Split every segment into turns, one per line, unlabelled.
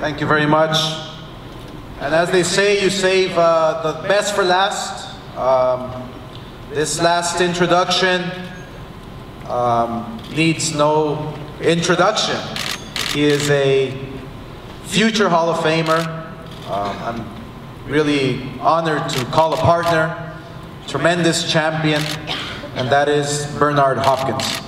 Thank you very much. And as they say, you save the best for last. This last introduction needs no introduction. He is a future Hall of Famer. I'm really honored to call a partner, tremendous champion, and that is Bernard Hopkins.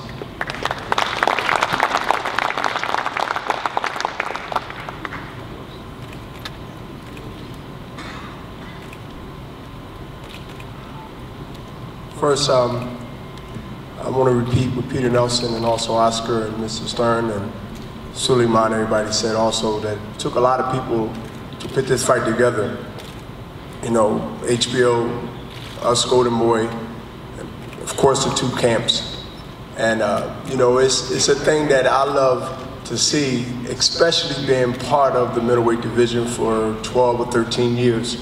First, I want to repeat what Peter Nelson and also Oscar and Mr. Stern and Suleiman, everybody said also that it took a lot of people to put this fight together. You know, HBO, us, Golden Boy, and of course the two camps. And you know, it's a thing that I love to see, especially being part of the middleweight division for 12 or 13 years.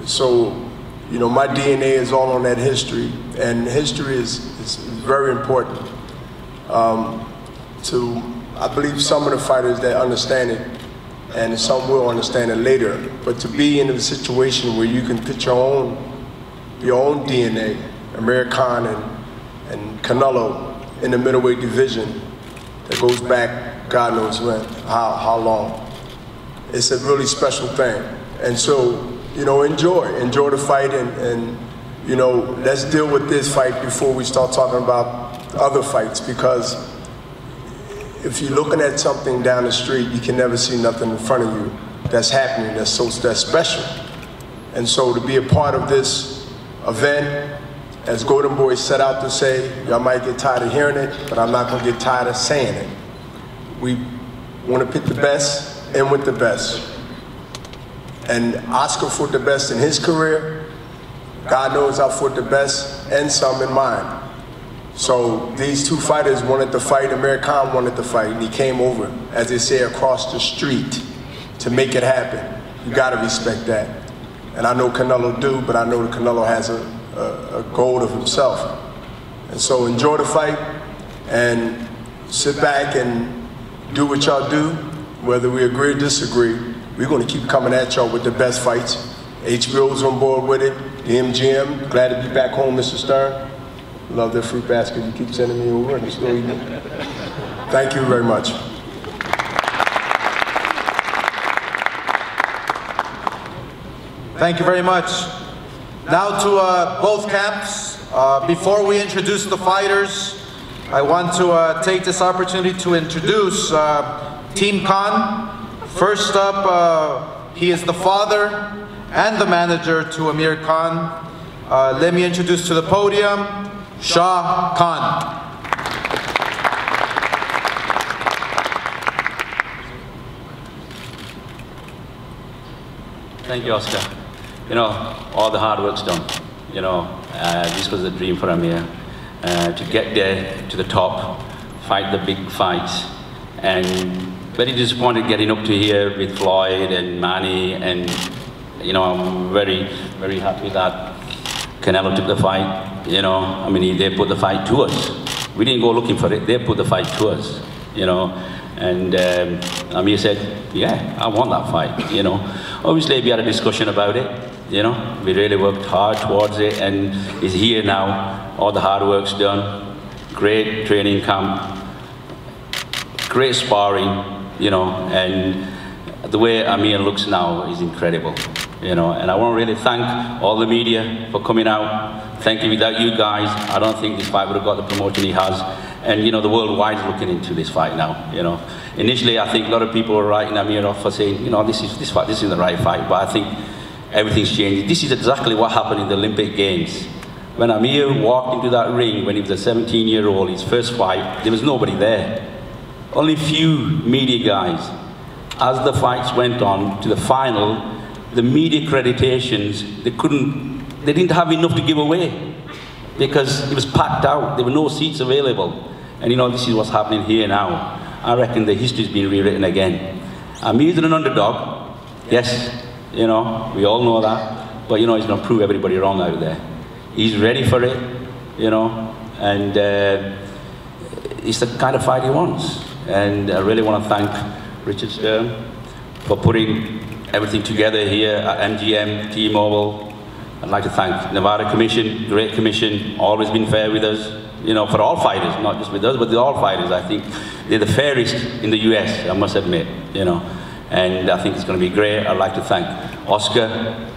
So, you know, my DNA is all on that history, and history is very important. I believe some of the fighters that understand it, and some will understand it later, but to be in a situation where you can put your own DNA, Amir Khan and Canelo in the middleweight division that goes back, God knows when, how long. It's a really special thing. And so, you know, enjoy the fight, and you know, let's deal with this fight before we start talking about other fights, because if you're looking at something down the street, you can never see nothing in front of you that's happening that's special. And so to be a part of this event, as Golden Boy set out to say, y'all might get tired of hearing it, but I'm not gonna get tired of saying it. We want to pit the best in with the best. And Oscar fought the best in his career. God knows I fought the best and some in mine. So these two fighters wanted to fight. Amir Khan wanted to fight, and he came over, as they say, across the street to make it happen. You gotta respect that. And I know Canelo do, but I know that Canelo has a goal of himself. And so enjoy the fight and sit back and do what y'all do, whether we agree or disagree. We're going to keep coming at y'all with the best fights. HBO's on board with it. The MGM, glad to be back home, Mr. Stern. Love the fruit basket you keep sending me over, and still eating it. Thank you very much.
Thank you very much. Now to both camps. Before we introduce the fighters, I want to take this opportunity to introduce Team Khan. First up, he is the father and the manager to Amir Khan. Let me introduce to the podium, Shah Khan.
Thank you, Oscar. You know, all the hard work's done. You know, this was a dream for Amir. To get there to the top, fight the big fights, and very disappointed getting up to here with Floyd and Manny, and you know, I'm very, very happy that Canelo took the fight. You know, I mean, they put the fight to us. We didn't go looking for it, they put the fight to us, you know. And Amir said, yeah, I want that fight, you know. Obviously, we had a discussion about it, you know. We really worked hard towards it, and he's here now. All the hard work's done. Great training camp, great sparring. You know, and the way Amir looks now is incredible, you know, and I want to really thank all the media for coming out. Thank you. Without you guys, I don't think this fight would have got the promotion he has. And, you know, the worldwide is looking into this fight now, you know. Initially, I think a lot of people were writing Amir off for saying, you know, this is the right fight, but I think everything's changed. This is exactly what happened in the Olympic Games. When Amir walked into that ring when he was a 17-year-old, his first fight, there was nobody there. Only few media guys. As the fights went on to the final, the media accreditations, they didn't have enough to give away because it was packed out. There were no seats available. And you know, this is what's happening here now. I reckon the history's been rewritten again. Amir's an underdog, yes, you know, we all know that, but you know, he's gonna prove everybody wrong out there. He's ready for it, you know, and it's the kind of fight he wants. And I really want to thank Richard Stern for putting everything together here at MGM, T-Mobile. I'd like to thank Nevada Commission, great commission, always been fair with us, you know, for all fighters, not just with us, but with all fighters. I think they're the fairest in the US, I must admit, you know, and I think it's going to be great. I'd like to thank Oscar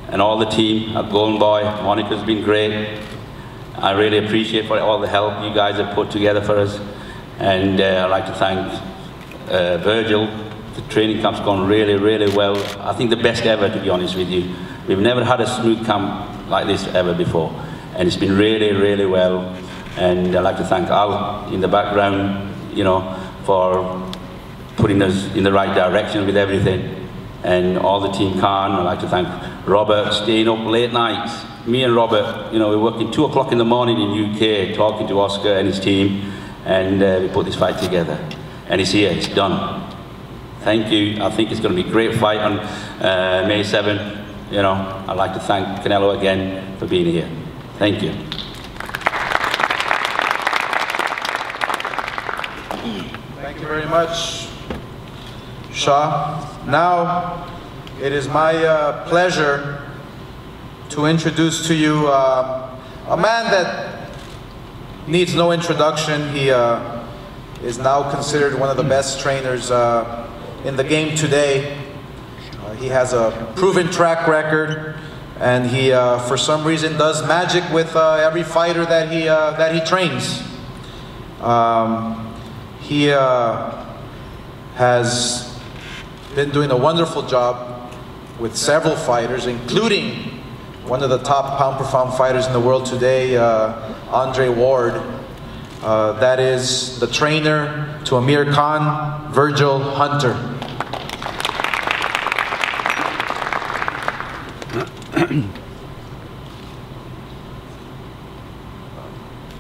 and all the team at Golden Boy. Monica's been great. I really appreciate for all the help you guys have put together for us. And I'd like to thank Virgil. The training camp's gone really, really well. I think the best ever, to be honest with you. We've never had a smooth camp like this ever before. And it's been really, really well. And I'd like to thank Al in the background, you know, for putting us in the right direction with everything. And all the team Khan. I'd like to thank Robert, staying up late nights. Me and Robert, you know, we're working 2 o'clock in the morning in UK, talking to Oscar and his team, and we put this fight together. And it's here, it's done. Thank you. I think it's going to be a great fight on May 7th. You know, I'd like to thank Canelo again for being here. Thank you.
Thank you very much, Shah. Now, it is my pleasure to introduce to you a man that needs no introduction. He is now considered one of the best trainers in the game today. He has a proven track record, and he, for some reason, does magic with every fighter that he trains. He has been doing a wonderful job with several fighters, including one of the top pound-for-pound fighters in the world today, Andre Ward. That is the trainer to Amir Khan, Virgil Hunter.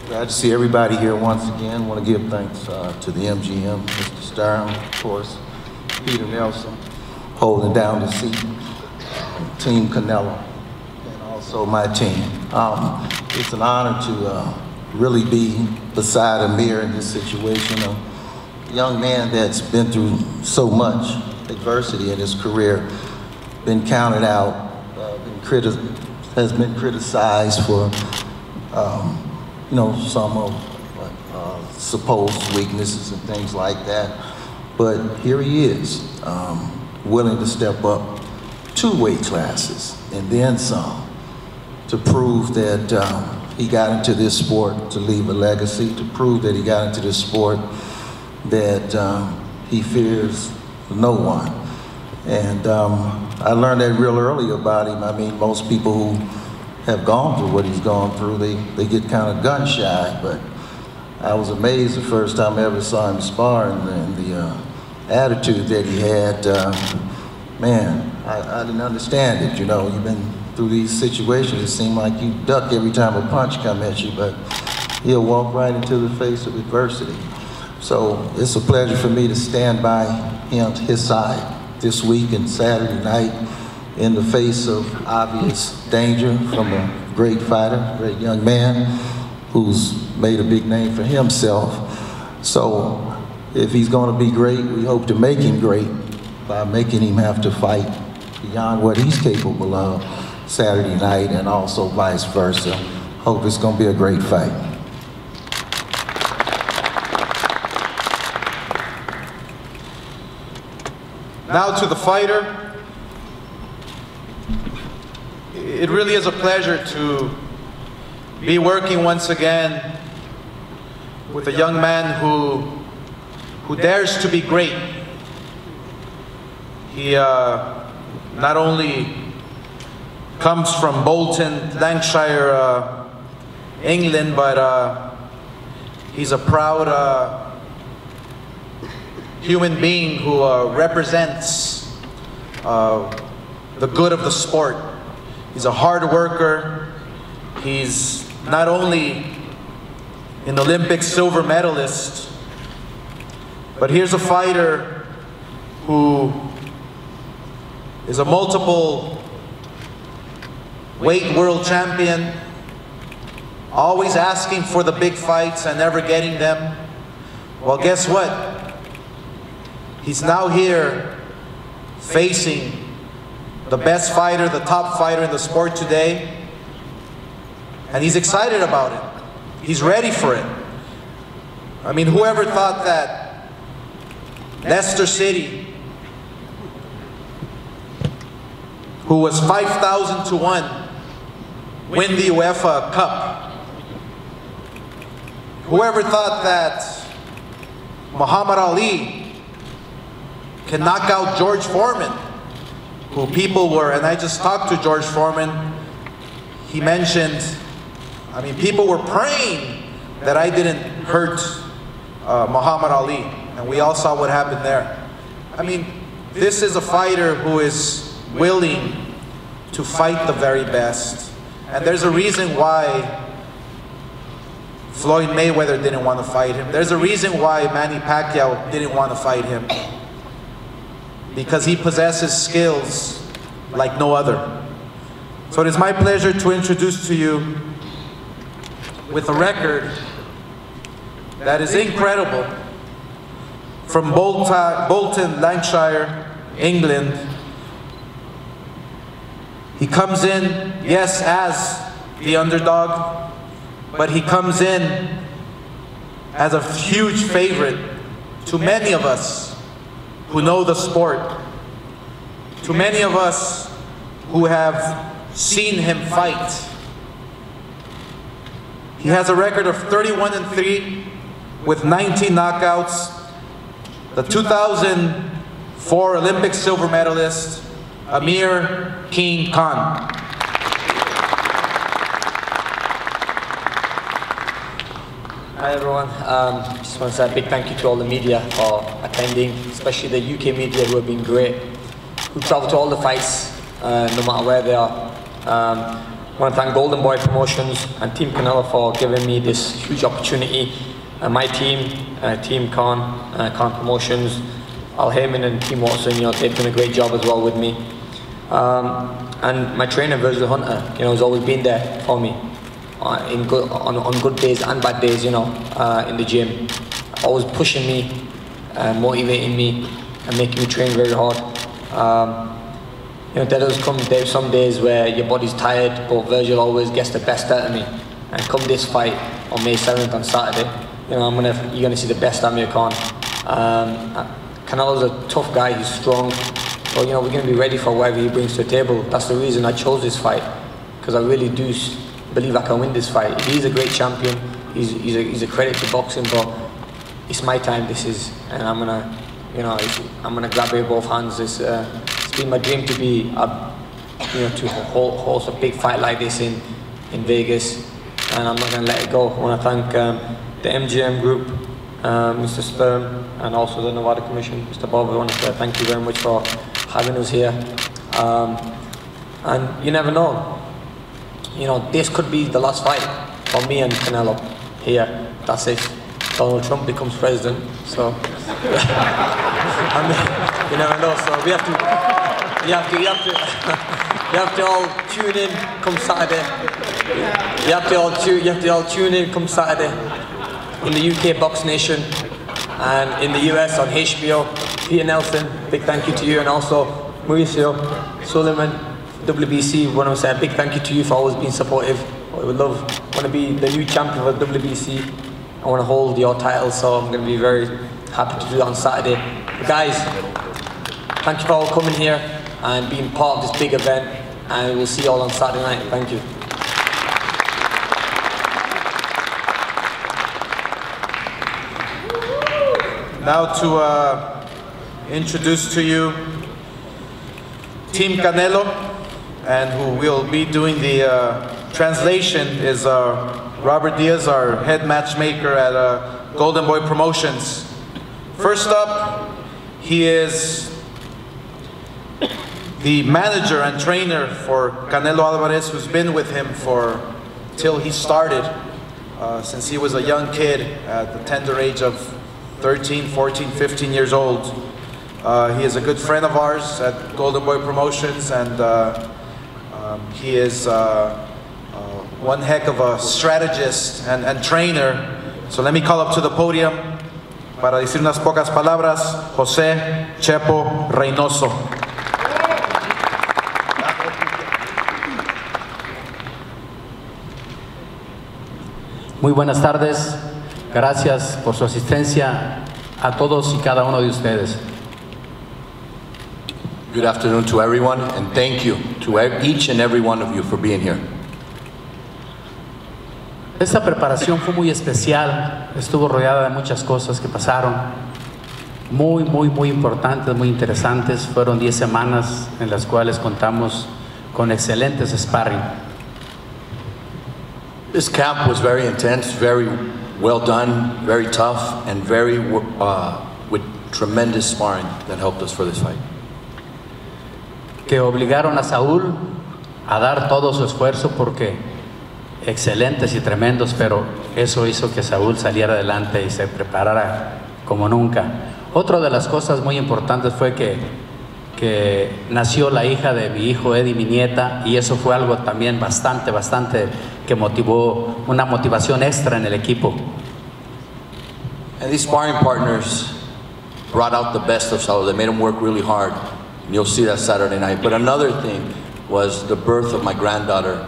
Glad to see everybody here once again. I want to give thanks to the MGM, Mr. Stern, of course, Peter Nelson, holding down the seat, Team Canelo, and also my team. It's an honor to really be beside Amir in this situation. A young man that's been through so much adversity in his career, been counted out, has been criticized for you know, some of supposed weaknesses and things like that. But here he is, willing to step up 2 weight classes and then some to prove that he got into this sport to leave a legacy, to prove that he got into this sport that he fears no one. And I learned that real early about him. I mean, most people who have gone through what he's gone through, they get kind of gun shy, but I was amazed the first time I ever saw him spar, and the attitude that he had. Man, I didn't understand it. You know, you've been through these situations, it seemed like you duck every time a punch come at you, but he'll walk right into the face of adversity. So it's a pleasure for me to stand by his side this week and Saturday night in the face of obvious danger from a great fighter, great young man who's made a big name for himself. So if he's going to be great, we hope to make him great by making him have to fight beyond what he's capable of Saturday night, and also vice versa. Hope it's going to be a great fight.
Now to the fighter. It really is a pleasure to be working once again with a young man who dares to be great. He not only comes from Bolton, Lancashire, England, but he's a proud human being who represents the good of the sport. He's a hard worker. He's not only an Olympic silver medalist, but here's a fighter who is a multiple weight world champion, always asking for the big fights and never getting them. Well, guess what? He's now here facing the best fighter, the top fighter in the sport today. And he's excited about it. He's ready for it. I mean, whoever thought that Leicester City, who was 5,000 to 1, win the UEFA Cup. Whoever thought that Muhammad Ali can knock out George Foreman, who people were, and I just talked to George Foreman, he mentioned, I mean, people were praying that I didn't hurt Muhammad Ali, and we all saw what happened there. I mean, this is a fighter who is willing to fight the very best, and there's a reason why Floyd Mayweather didn't want to fight him. There's a reason why Manny Pacquiao didn't want to fight him, because he possesses skills like no other. So it is my pleasure to introduce to you, with a record that is incredible, from Bolton, Lancashire, England. He comes in, yes, as the underdog, but he comes in as a huge favorite to many of us who know the sport, to many of us who have seen him fight. He has a record of 31-3 with 19 knockouts. The 2004 Olympic silver medalist, Amir Khan.
Hi everyone, just want to say a big thank you to all the media for attending, especially the UK media who have been great, who travel to all the fights, no matter where they are. I want to thank Golden Boy Promotions and Team Canelo for giving me this huge opportunity. My team, Team Khan, Khan Promotions, Al Heyman and Team Watson, you know, they've done a great job as well with me. And my trainer, Virgil Hunter, you know, has always been there for me. On good days and bad days, you know, in the gym, always pushing me, motivating me, and making me train very hard. You know, there's some days where your body's tired, but Virgil always gets the best out of me. And come this fight on May 7th on Saturday, you know, you're gonna see the best Amir Khan. Canelo's a tough guy, he's strong, but you know, we're gonna be ready for whatever he brings to the table. That's the reason I chose this fight, because I really do believe I can win this fight. He's a great champion. He's a credit to boxing, but it's my time. This is, and I'm gonna, you know, I'm gonna grab it with both hands. It's been my dream to be, you know, to host a big fight like this in Vegas, and I'm not gonna let it go. I want to thank the MGM Group, Mr. Stern, and also the Nevada Commission, Mr. Bob. I want to say thank you very much for having us here. And you never know. You know, this could be the last fight for me and Canelo here. That's it. Donald Trump becomes president, so I mean, you never know. So you have to all tune in come Saturday. You have to all tune in come Saturday in the UK Box Nation and in the US on HBO. Peter Nelson, big thank you to you, and also Mauricio Suleiman. WBC, want to say a big thank you to you for always being supportive. I would want to be the new champion of WBC. I want to hold your title, so I'm going to be very happy to do that on Saturday. But guys, thank you for all coming here and being part of this big event, and we'll see you all on Saturday night. Thank you.
Now to introduce to you Team Canelo, and who will be doing the translation is Robert Diaz, our head matchmaker at Golden Boy Promotions. First up, he is the manager and trainer for Canelo Alvarez, who's been with him till he started, since he was a young kid at the tender age of 13, 14, 15 years old. He is a good friend of ours at Golden Boy Promotions, and he is one heck of a strategist and trainer. So let me call up to the podium para decir unas pocas palabras, José Chepo Reynoso.
Muy buenas tardes. Gracias por su asistencia a todos y cada uno de ustedes.
Good afternoon to everyone, and thank you to each and every one of you for being here.
Esta preparación fue muy especial, estuvo rodeada de muchas cosas que pasaron, muy importantes, muy interesantes. Fueron 10 semanas en las cuales contamos con excelentes sparring.
This camp was very intense, very well done, very tough, and very with tremendous sparring that helped us for this fight.
Que obligaron a Saúl a dar todo su esfuerzo porque excelentes y tremendos, pero eso hizo que Saúl saliera adelante y se preparara como nunca. Otra de las cosas muy importantes fue que nació la hija de mi hijo Eddie, mi nieta, y eso fue algo también bastante que motivó, una motivación extra en el equipo.
And these sparring partners brought out the best of Saúl. They made him work really hard, and you'll see that Saturday night. But another thing was the birth of my granddaughter,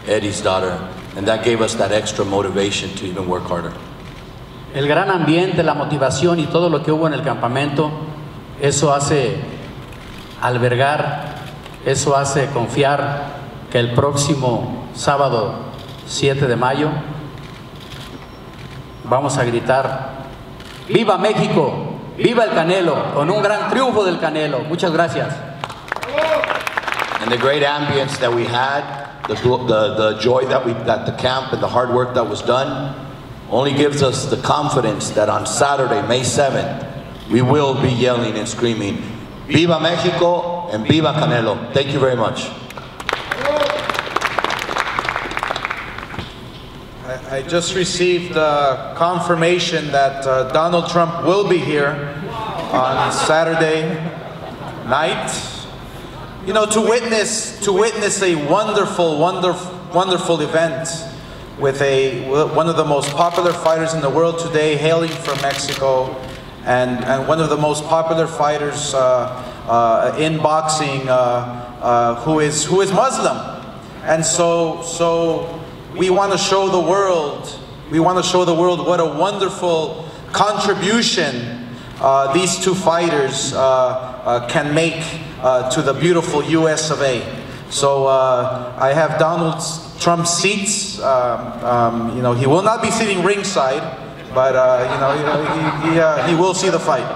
Eddie's daughter, and that gave us that extra motivation to even work harder.
El gran ambiente, la motivación y todo lo que hubo en el campamento, eso hace albergar, eso hace confiar que el próximo sábado 7 de mayo vamos a gritar ¡Viva México! ¡Viva el Canelo! Con un gran triunfo del Canelo. Muchas gracias.
And the great ambience that we had, the joy that the camp and the hard work that was done only gives us the confidence that on Saturday, May 7th, we will be yelling and screaming, Viva Mexico and Viva Canelo. Thank you very much.
I just received confirmation that Donald Trump will be here on Saturday night. You know, to witness a wonderful event with one of the most popular fighters in the world today, hailing from Mexico, and one of the most popular fighters in boxing, who is Muslim, and so we want to show the world. We want to show the world what a wonderful contribution these two fighters can make to the beautiful U.S. of A. So I have Donald Trump's seats. You know, he will not be sitting ringside, but you know, he will see the fight.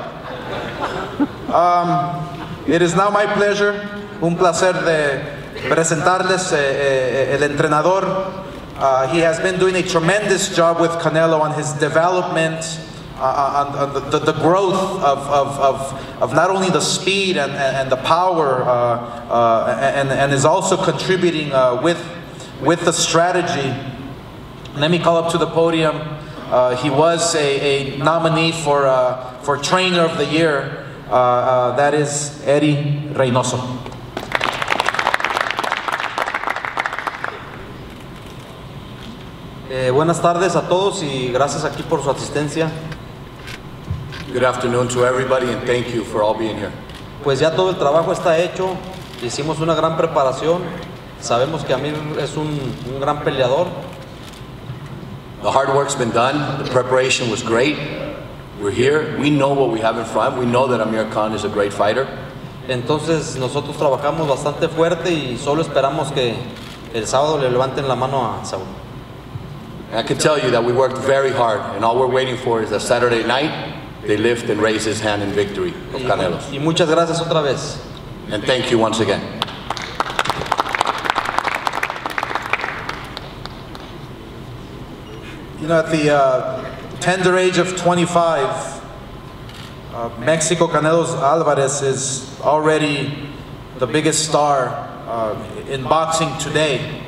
It is now my pleasure, un placer de presentarles el entrenador. He has been doing a tremendous job with Canelo on his development, on the growth of not only the speed and the power, and is also contributing with the strategy. Let me call up to the podium. He was a nominee for Trainer of the Year. That is Eddie Reynoso.
Buenas tardes a todos y gracias aquí por su asistencia.
Good afternoon to everybody, and thank you for all being here.
Pues ya todo el trabajo está hecho, hicimos una gran preparación, sabemos que Amir es un gran peleador.
The hard work's been done, the preparation was great. We're here, we know what we have in front, we know that Amir Khan is a great fighter.
Entonces nosotros trabajamos bastante fuerte y solo esperamos que el sábado le levanten la mano a Saúl.
I can tell you that we worked very hard, and all we're waiting for is that Saturday night, they lift and raise his hand in victory of Canelo.
Y muchas gracias otra vez.
And thank you once again.
You know, at the tender age of 25, Mexico Canelo Alvarez is already the biggest star in boxing today.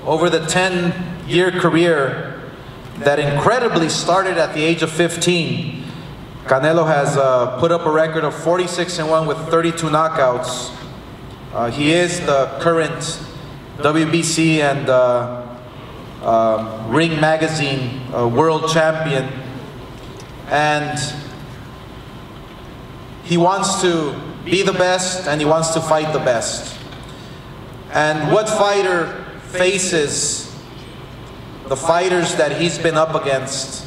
Over the 10-year career that incredibly started at the age of 15, Canelo has put up a record of 46-1 with 32 knockouts. He is the current WBC and Ring Magazine world champion, and he wants to be the best and he wants to fight the best. And what fighter faces the fighters that he's been up against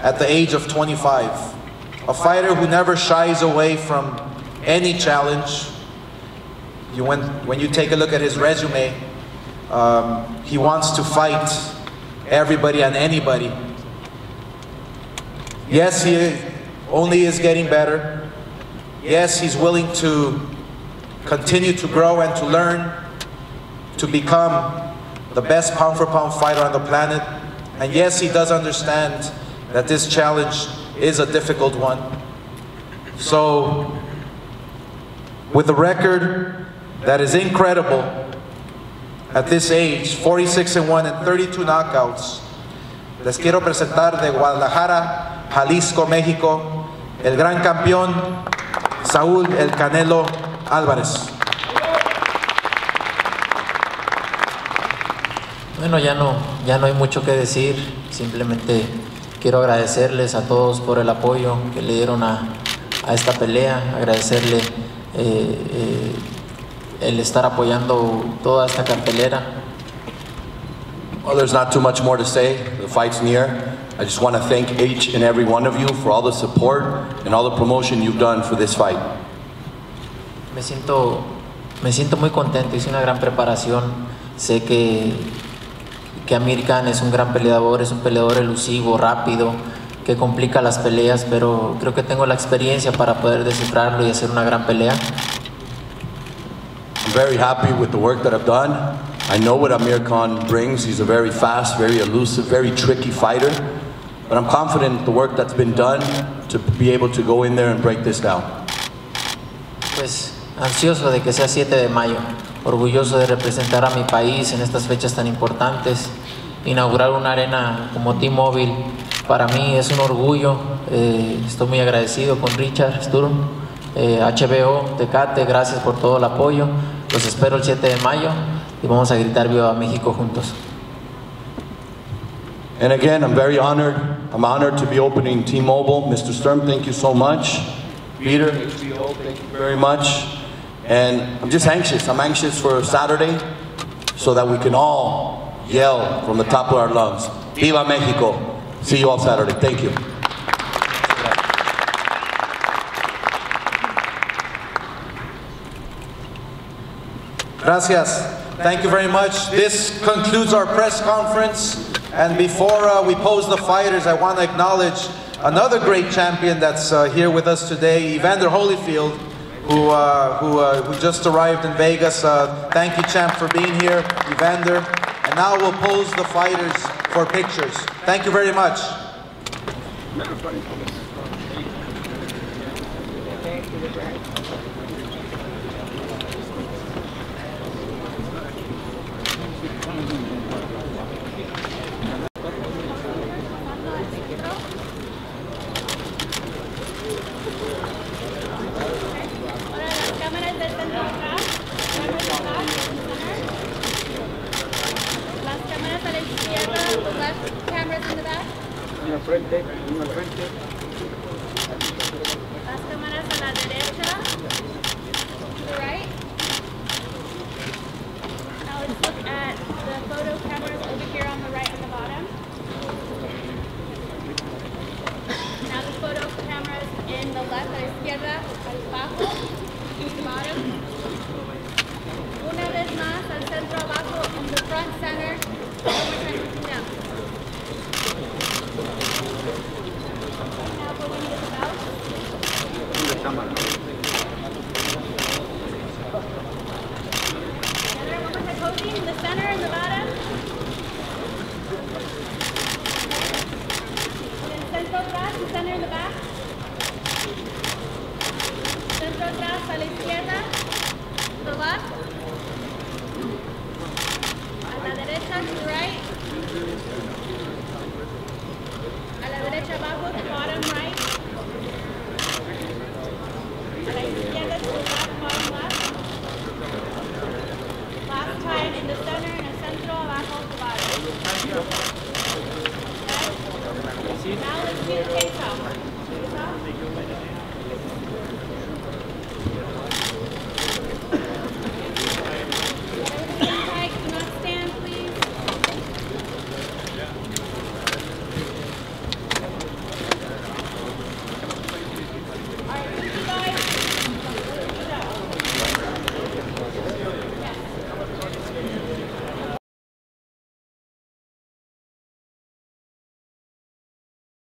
at the age of 25. A fighter who never shies away from any challenge. When you take a look at his resume, he wants to fight everybody and anybody. Yes, he only is getting better. Yes, he's willing to continue to grow and to learn to become the best pound-for-pound fighter on the planet. And yes, he does understand that this challenge is a difficult one. So, with a record that is incredible at this age, 46-1 and 32 knockouts, les quiero presentar de Guadalajara, Jalisco, México, el gran campeón, Saúl el Canelo Alvarez.
Bueno, ya no hay mucho que decir, simplemente quiero agradecerles a todos por el apoyo que le dieron a esta pelea, agradecerle el estar apoyando toda esta cartelera.
Well, there's not too much more to say. The fight's near. I just want to thank each and every one of you for all the support and all the promotion you've done for this fight.
Me siento muy contento, hice una gran preparación. Sé que Amir Khan es un gran peleador, es un peleador elusivo, rápido, que complica las peleas, pero creo que tengo la experiencia para poder descifrarlo y hacer una gran pelea.
I'm very happy with the work that I've done. I know what Amir Khan brings. He's a very fast, very elusive, very tricky fighter. But I'm confident in the work that's been done to be able to go in there and break this down.
Pues ansioso de que sea 7 de mayo, orgulloso de representar a mi país en estas fechas tan importantes. Inaugurar una arena como T-Mobile para mí es un orgullo. Estoy muy agradecido con Richard Sturm, HBO, Tecate, gracias por todo el apoyo. Los espero el 7 de mayo y vamos a gritar Viva México juntos.
And again, I'm very honored. I'm honored to be opening T-Mobile. Mr. Sturm, thank you so much. Peter, HBO, thank you very much. And I'm just anxious. I'm anxious for Saturday so that we can all yell from the top of our lungs, Viva Mexico. See you all Saturday. Thank you.
Gracias. Thank you very much. This concludes our press conference. And before we pose the fighters, I want to acknowledge another great champion that's here with us today, Evander Holyfield, who just arrived in Vegas. Thank you, champ, for being here, Evander. And now we'll pose the fighters for pictures. Thank you very much.
Las cámaras a la derecha. To the right. Now let's look at the photo cameras over here on the right and the bottom. Now the photo cameras in the left, a la izquierda, abajo, the bottom. Una vez más al centro abajo, in the front center. One more time, looking down. Now going to the belt. Posing in the center and the bottom. And then centro atrás, the center and the back. Centro atrás a la izquierda, to the left. A la derecha, to the right.